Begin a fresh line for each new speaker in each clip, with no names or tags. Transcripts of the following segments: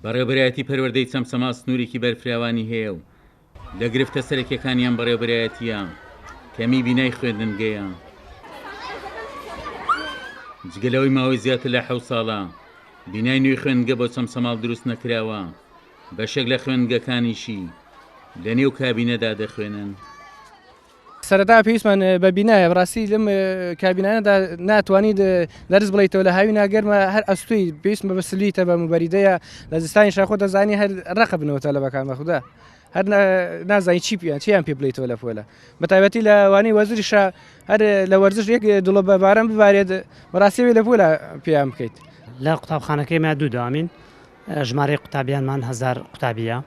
بەڕێوەبەرایەتی پەروەردەی چەمسەما سنوورێکی بەرفراوانی هەیە و لە گرفتە سەرەکیەکانیان بەڕێوەبەرایەتیە کەمی بینای خوێندنگەیە. جگەلەوەی ماوەی زیاتر لە 7 ساڵە بینای نوێی خوێندنگە بۆ چەمسەماڵ دروست نەکراوە، بەشێک لە خوێندنگەکانیشی لە نێو کابینەدا دەخوێنن.
سەرەتا پێویستمان بە بینایە بڕاستی لەم کابینانەدا ناتوانید دەرز بڵیتەوە لە هاوی ناگەرمە هەر ئەستوی پێویستمە بە سلیتە بە موبەریدەیە لە زستانی شاخۆ دەزانی هەر ڕقە بنەوە تەلەبەکان بەخدا هەر نازانی چی پیان چیان پێ بڵیتەوە لە پۆلە بەتایبەتی لە وانەی وەزریشە هەر لە وەرزش یەک دڵە بەباران ببارێت بەڕاستیەوەی لە پۆلە پێیان بکەیت.
لە قوتابخانەکەیمە دوو داوامین ژمارەی قوتابیانمان 1000 قوتابیە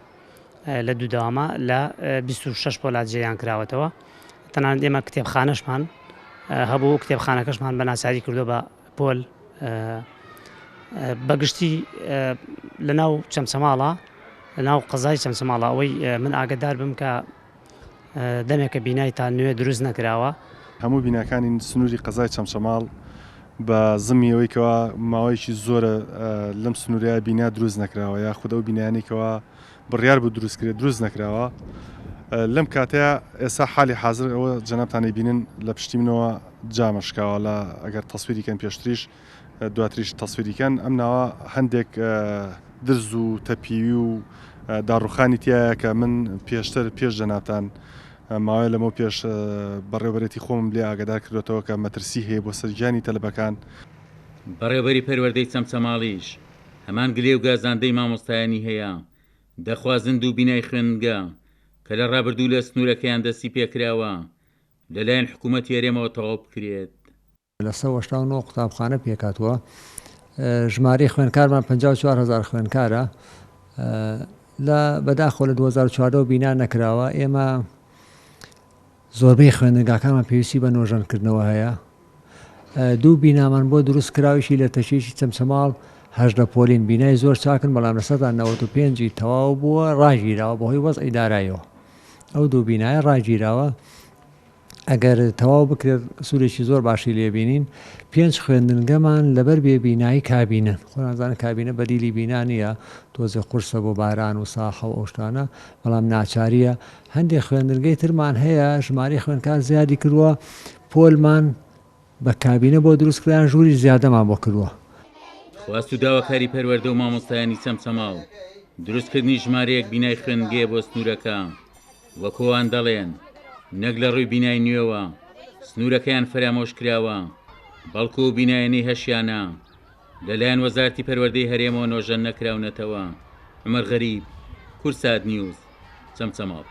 لە دوو داوامە لە 26 پۆلات جێیان کراوەتەوە. تەنانەت ئێمە کتێبخانەشمان هەبوو کتێبخانەکەشمان بە ناسازی کردو بە پۆل بەگشتی لە ناو چەمسەماڵە لە ناو قەزای چەمسەماڵە ئەوەی من ئاگدار بم کە دەمێکە بینای تا نوێ دروست نەکراوە.
هەموو بیناکانی سنووری قەزای چەمسەماڵ بە زمیەوەیکەوە ماوەیەکی زۆرە لەم سنووریە بینا دروست نەکراوە یا خودە و بینیانێکەوە بڕیار بوو دروستکرێت دروست نەکراوە. لەم کاتەیە ئێستا حالی حاضر ئەوە جەنابتانی بینن لە پشتی منەوە جامەشکاوە لە ئەگەر تەسویریکەن پێشتریش دواتریش تەسویریکەن ئەم ناوە هەندێک درز و تەپیوی و داڕوخانی تایە کە من پێشتر پێش جەنابتان ماوەیە لەمە پێش بەڕێوەبەرێتی خۆم لێ ئاگادار کردوێتەوە کە مەترسی هەیە بۆ سەرگیانی تەلەبەکان.
بەڕێوەبەری پەروەردەی چەمسەماڵیش هەمان گلێ و گازاندەی مامۆستایانی هەیە دەخوازن دوو بینای خوێندنگە کە لە ڕابردوو لە سنوورەکەیان دەستی پێکراوە لەلایەن حکوومەت یاریێمەوە تەواو بکرێت.
لە 1970 قوتابخانە پێکاتوە ژمارەی خوێندکارمان 54,000 خوێندکارە لە بەداخۆ لە 2014 بینا نەکراوە. ئێمە زۆربەی خوێندنگاکانمان پێویستی بە نۆژەنکردنەوە هەیە. دوو بینامان بۆ دروست کراویشی لە تەشێکی چەمسەماڵ 18 پۆلین بینای زۆر چاکن بەڵام لە 95 تەواو بووە ڕاگیراوە بەهۆی وەزعی داراییەوە. ئەو دوو بینایە ڕاگیراوە ئەگەر تەواو بکرێت سوورێکی زۆر باشی لێبینین 5 خوێندنگەمان لەبەر بێبینایی کابینن خۆنازانە کابینە بەدیلی بینا نیە تۆزێ قورسە بۆ باران و ساحە و ئەوشتانە بەڵام ناچاریە. هەندێک خوێندنگەی ترمان هەیە ژمارەی خوێندکار زیادی کردووە پۆلمان بە کابینە بۆ دروستکردن ژووری زیادەمان بۆ کردووە.
خواست و داواکاری پەروەردە و مامۆستایانی چەمسەماڵ دروستکردنی ژمارەیەک بینای خوێندنگەیە بۆ سنوورەکە وەکۆوان دەڵێن نەک لە ڕووی بینای نوێوە سنوورەکەیان فەرامۆش کراوە بەڵکو و بینایەنەی هەشیانە لەلایەن وەزارەتی پەروەردەی هەرێمەوە نۆژەن نەکراونەتەوە. عومەر غەریب، کورسات نیوز، چەمسەماڵ.